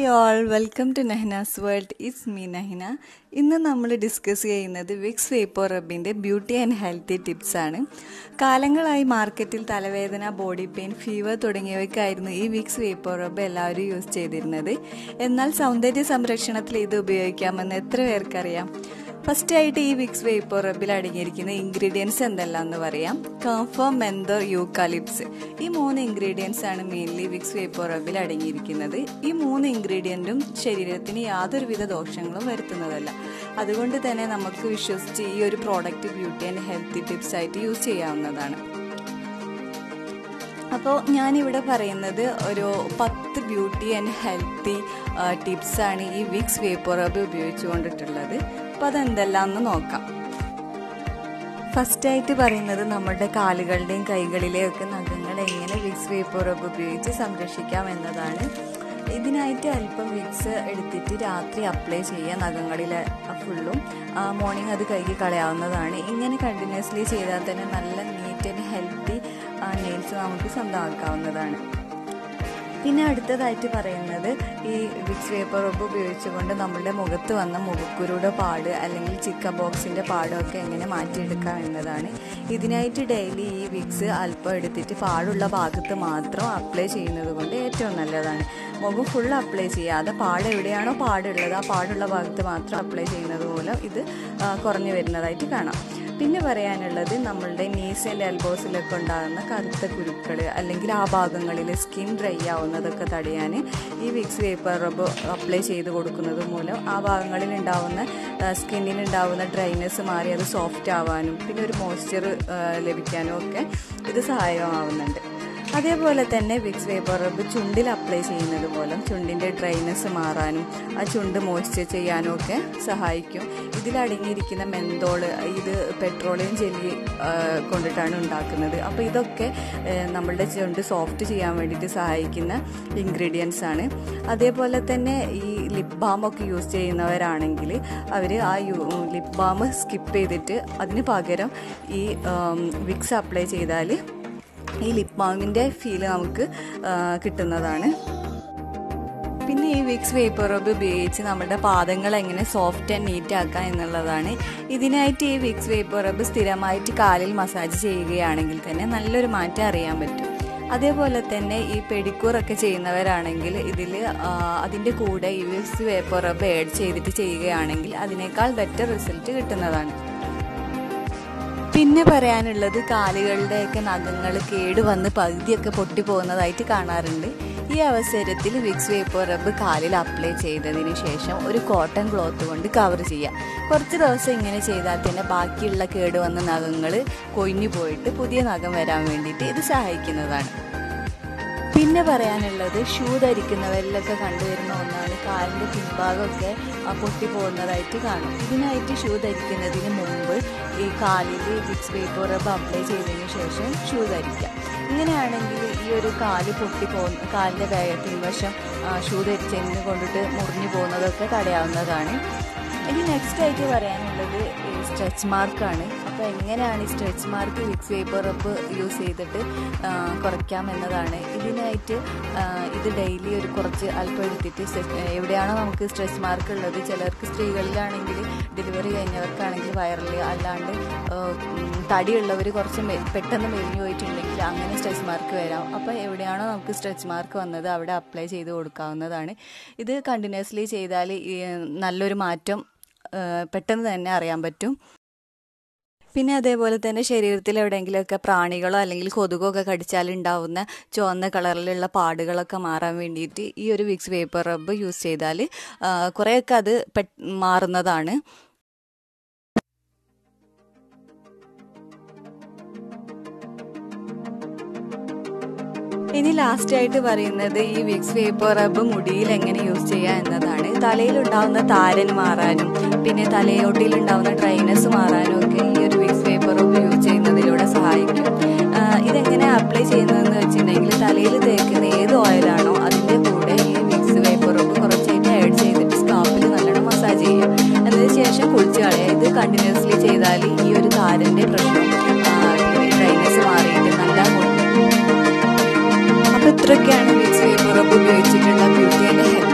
Hi all, welcome to Nahna's world. It's me Nahna. ഇന്ന് നമ്മൾ discuss ചെയ്യുന്നത് വിക്സ് വേപ്പർ റബ്ബിൻ്റെ ബ്യൂട്ടി ആൻഡ് ഹെൽത്തി ടിപ്സാണ്. കാലങ്ങളായി മാർക്കറ്റിൽ തലവേദന, ബോഡി പെയിൻ, ഫീവർ തുടങ്ങിയവയ്ക്കായിരുന്നു ഈ വിക്സ് വേപ്പർ റബ്ബ് എല്ലാവരും യൂസ് ചെയ്തിരുന്നത്. എന്നാൽ സൗന്ദര്യ സംരക്ഷണത്തിൽ ഇത് ഉപയോഗിക്കാമെന്ന് എത്ര പേർക്കറിയാം? ഫസ്റ്റായിട്ട് ഈ വിക്സ് വേപ്പർ റബ്ബിൽ അടങ്ങിയിരിക്കുന്ന ഇൻഗ്രീഡിയൻസ് എന്തെല്ലാമെന്ന് പറയാം. കംഫർ, മെന്തോർ, യൂക്കാലിപ്സ്, ഈ 3 ഇൻഗ്രീഡിയൻസ് ആണ് മെയിൻലി വിക്സ് വേപ്പർ റബ്ബിൽ അടങ്ങിയിരിക്കുന്നത്. ഈ 3 ഇൻഗ്രീഡിയൻറ്റും ശരീരത്തിന് യാതൊരുവിധ ദോഷങ്ങളും വരുത്തുന്നതല്ല. അതുകൊണ്ട് തന്നെ നമുക്ക് വിശ്വസിച്ച് ഈ ഒരു product beauty and healthy tips ആയിട്ട് യൂസ് ചെയ്യാവുന്നതാണ്. അപ്പോൾ ഞാനിവിടെ പറയുന്നത് ഒരു 10 ബ്യൂട്ടി ആൻഡ് ഹെൽത്തി ടിപ്സാണ് ഈ വിക്സ് വേപ്പർ റബ്ബ് ഉപയോഗിച്ചു കൊണ്ടിട്ടുള്ളത്. അപ്പോൾ അതെന്തെല്ലാം എന്ന് നോക്കാം. ഫസ്റ്റായിട്ട് പറയുന്നത് നമ്മുടെ കാലുകളുടെയും കൈകളിലെയും ഒക്കെ നഖങ്ങൾ എങ്ങനെ വിക്സ് വേപ്പർ റബ്ബ് ഉപയോഗിച്ച് സംരക്ഷിക്കാം എന്നതാണ്. ഇതിനായിട്ട് അല്പം വിക്സ് എടുത്തിട്ട് രാത്രി അപ്ലൈ ചെയ്യുക നഖങ്ങളിലെ ഫുള്ളും. മോർണിംഗ് അത് കഴുകി കളയാവുന്നതാണ്. ഇങ്ങനെ കണ്ടിന്യൂസ്ലി ചെയ്താൽ തന്നെ നല്ല നീറ്റ് ആൻഡ് ഹെൽത്തി നെയിൽസ് നമുക്ക് സ്വന്തമാക്കാവുന്നതാണ്. പിന്നെ അടുത്തതായിട്ട് പറയുന്നത് ഈ വിക്സ് വേപ്പർ റബ്ബ് ഉപയോഗിച്ചുകൊണ്ട് നമ്മളുടെ മുഖത്ത് വന്ന മുഖക്കുരുയുടെ പാട് അല്ലെങ്കിൽ ചിക്കൻ ബോക്സിൻ്റെ പാടൊക്കെ എങ്ങനെ മാറ്റിയെടുക്കാം എന്നതാണ്. ഇതിനായിട്ട് ഡെയിലി ഈ വിക്സ് അല്പം എടുത്തിട്ട് പാടുള്ള ഭാഗത്ത് മാത്രം അപ്ലൈ ചെയ്യുന്നത് കൊണ്ട് ഏറ്റവും നല്ലതാണ്. മുഖം ഫുൾ അപ്ലൈ ചെയ്യാതെ പാട് എവിടെയാണോ പാടുള്ളത് ആ പാടുള്ള ഭാഗത്ത് മാത്രം അപ്ലൈ ചെയ്യുന്നത് മൂലം ഇത് കുറഞ്ഞു വരുന്നതായിട്ട് കാണാം. പിന്നെ പറയാനുള്ളത് നമ്മളുടെ നീസ് ആൻഡ് എൽബോസിലൊക്കെ ഉണ്ടാകുന്ന കറുത്ത കുരുക്കൾ അല്ലെങ്കിൽ ആ ഭാഗങ്ങളിൽ സ്കിൻ ഡ്രൈ ആവുന്നതൊക്കെ തടയാൻ ഈ വിക്സ് വേപ്പർ റബ്ബ് അപ്ലൈ ചെയ്ത് കൊടുക്കുന്നത് മൂലം ആ ഭാഗങ്ങളിൽ ഉണ്ടാവുന്ന സ്കിന്നിനുണ്ടാവുന്ന ഡ്രൈനെസ് മാറി അത് സോഫ്റ്റ് ആവാനും പിന്നെ ഒരു മോയ്സ്ചർ ലഭിക്കാനും ഒക്കെ ഇത് സഹായമാവുന്നുണ്ട്. അതേപോലെ തന്നെ വിക്സ് വേപ്പർ റബ്ബ് ചുണ്ടിൽ അപ്ലൈ ചെയ്യുന്നത് മൂലം ചുണ്ടിൻ്റെ ഡ്രൈനെസ് മാറാനും ആ ചുണ്ട് മോയ്സ്ചർ ചെയ്യാനും ഒക്കെ സഹായിക്കും. ഇതിലടങ്ങിയിരിക്കുന്ന മെന്തോള് ഇത് പെട്രോളിയം ജെല്ലി കൊണ്ടിട്ടാണ് ഉണ്ടാക്കുന്നത്. അപ്പോൾ ഇതൊക്കെ നമ്മളുടെ ചുണ്ട് സോഫ്റ്റ് ചെയ്യാൻ വേണ്ടിയിട്ട് സഹായിക്കുന്ന ഇൻഗ്രീഡിയൻസ് ആണ്. അതേപോലെ തന്നെ ഈ ലിപ് ബാമൊക്കെ യൂസ് ചെയ്യുന്നവരാണെങ്കിൽ അവർ ആ ലിപ് ബാം സ്കിപ്പ് ചെയ്തിട്ട് അതിന് പകരം ഈ വിക്സ് അപ്ലൈ ചെയ്താൽ ഈ ലിപ് ബാമിൻ്റെ ഫീല് നമുക്ക് കിട്ടുന്നതാണ്. പിന്നെ ഈ വിക്സ് വേപ്പർ റബ്ബ് ഉപയോഗിച്ച് നമ്മുടെ പാദങ്ങൾ എങ്ങനെ സോഫ്റ്റ് ആൻഡ് നീറ്റ് ആക്കാം എന്നുള്ളതാണ്. ഇതിനായിട്ട് ഈ വിക്സ് വേപ്പർ റബ്ബ് സ്ഥിരമായിട്ട് കാലിൽ മസാജ് ചെയ്യുകയാണെങ്കിൽ തന്നെ നല്ലൊരു മാറ്റം അറിയാൻ പറ്റും. അതേപോലെ തന്നെ ഈ പെഡിക്യൂറൊക്കെ ചെയ്യുന്നവരാണെങ്കിൽ ഇതിൽ അതിൻ്റെ കൂടെ ഈ വിക്സ് വേപ്പർ റബ്ബ് ആഡ് ചെയ്തിട്ട് ചെയ്യുകയാണെങ്കിൽ അതിനേക്കാൾ ബെറ്റർ റിസൾട്ട് കിട്ടുന്നതാണ്. പിന്നെ പറയാനുള്ളത് കാലുകളുടെയൊക്കെ നഖങ്ങൾ കേടുവന്ന് പകുതിയൊക്കെ പൊട്ടിപ്പോകുന്നതായിട്ട് കാണാറുണ്ട്. ഈ അവസരത്തിൽ വിക്സ് വേപ്പർ റബ്ബ് കാലിൽ അപ്ലൈ ചെയ്തതിന് ശേഷം ഒരു കോട്ടൺ ക്ലോത്ത് കൊണ്ട് കവർ ചെയ്യാം. കുറച്ച് ദിവസം ഇങ്ങനെ ചെയ്താൽ തന്നെ ബാക്കിയുള്ള കേടുവന്ന നഖങ്ങൾ കൊഴിഞ്ഞു പോയിട്ട് പുതിയ നഖം വരാൻ വേണ്ടിയിട്ട് ഇത് സഹായിക്കുന്നതാണ്. പിന്നെ പറയാനുള്ളത് ഷൂ ധരിക്കുന്നവരിലൊക്കെ കണ്ടുവരുന്ന ഒന്നാണ് കാലിൻ്റെ പിൻഭാഗമൊക്കെ പൊട്ടിപ്പോകുന്നതായിട്ട് കാണും. ഇതിനായിട്ട് ഷൂ ധരിക്കുന്നതിന് മുമ്പ് ഈ കാലിൽ വിക്സ് വേപ്പർ റബ്ബ് അപ്ലൈ ചെയ്തതിന് ശേഷം ഷൂ ധരിക്കാം. ഇങ്ങനെയാണെങ്കിൽ ഈ ഒരു കാലിൻ്റെ പിൻവശം ഷൂ ധരിച്ചതിന് കൊണ്ടിട്ട് മുറിഞ്ഞു പോകുന്നതൊക്കെ തടയാവുന്നതാണ്. ഇനി നെക്സ്റ്റ് ആയിട്ട് പറയാനുള്ളത് സ്ട്രെച്ച് മാർക്കാണ്. അപ്പോൾ എങ്ങനെയാണ് ഈ സ്ട്രെച്ച് മാർക്ക് വിക്സ് വേപ്പർ റബ്ബ് യൂസ് ചെയ്തിട്ട് കുറയ്ക്കാം എന്നതാണ്. ഇതിനായിട്ട് ഇത് ഡെയിലി ഒരു കുറച്ച് അല്പം എടുത്തിട്ട് എവിടെയാണോ നമുക്ക് സ്ട്രെച്ച് മാർക്ക് ഉള്ളത്, ചിലർക്ക് സ്ത്രീകളിലാണെങ്കിൽ ഡെലിവറി കഴിഞ്ഞവർക്കാണെങ്കിൽ വയറിൽ, അല്ലാണ്ട് തടിയുള്ളവർ കുറച്ച് പെട്ടെന്ന് മെലിഞ്ഞു പോയിട്ടുണ്ടെങ്കിൽ അങ്ങനെ സ്ട്രെച്ച് മാർക്ക് വരാം. അപ്പോൾ എവിടെയാണോ നമുക്ക് സ്ട്രെച്ച് മാർക്ക് വന്നത് അവിടെ അപ്ലൈ ചെയ്ത് കൊടുക്കാവുന്നതാണ്. ഇത് കണ്ടിന്യൂസ്ലി ചെയ്താൽ നല്ലൊരു മാറ്റം പെട്ടെന്ന് തന്നെ അറിയാൻ പറ്റും. പിന്നെ അതേപോലെ തന്നെ ശരീരത്തിൽ എവിടെയെങ്കിലുമൊക്കെ പ്രാണികളോ അല്ലെങ്കിൽ കൊതുകോ ഒക്കെ കടിച്ചാലുണ്ടാവുന്ന ചുവന്ന കളറിലുള്ള പാടുകളൊക്കെ മാറാൻ വേണ്ടിയിട്ട് ഈ ഒരു വിക്സ് വേപ്പർ റബ്ബ് യൂസ് ചെയ്താൽ കുറേയൊക്കെ അത് മാറുന്നതാണ്. ഇനി ലാസ്റ്റായിട്ട് പറയുന്നത് ഈ വിക്സ് വേപ്പർ റബ്ബ് മുടിയിൽ എങ്ങനെ യൂസ് ചെയ്യുക എന്നതാണ്. തലയിലുണ്ടാവുന്ന താരൻ മാറാനും പിന്നെ തലയോട്ടിയിലുണ്ടാവുന്ന ഡ്രൈനെസ് മാറാനും ഒക്കെ ഈ ഒരു വിക്സ് വേപ്പർ റബ്ബ് യൂസ് ചെയ്യുന്നതിലൂടെ സഹായിക്കും. ഇതെങ്ങനെ അപ്ലൈ ചെയ്യുന്നതെന്ന് വെച്ചിട്ടുണ്ടെങ്കിൽ തലയിൽ തേക്കുന്ന ഏത് ഓയിലാണോ അതിൻ്റെ കൂടെ ഈ വിക്സ് വേപ്പർ റബ്ബ് കുറച്ചായിട്ട് ആഡ് ചെയ്തിട്ട് സ്കാൽപ്പിൽ നല്ലോണം മസാജ് ചെയ്യുക. അതിനുശേഷം കുളിച്ച് കളയുക. ഇത് കണ്ടിന്യൂസ്ലി ചെയ്താൽ ഈ ഒരു താരൻ്റെ പ്രശ്നം ഡ്രൈനെസ് മാറിയിട്ട് നല്ല അപ്പോൾ ഇത്രയൊക്കെയാണ് വിക്സ് വേപ്പർ റബ്ബ് ഉപയോഗിച്ചിട്ടുള്ള ബ്യൂട്ടി ആൻഡ് ഹെൽത്ത്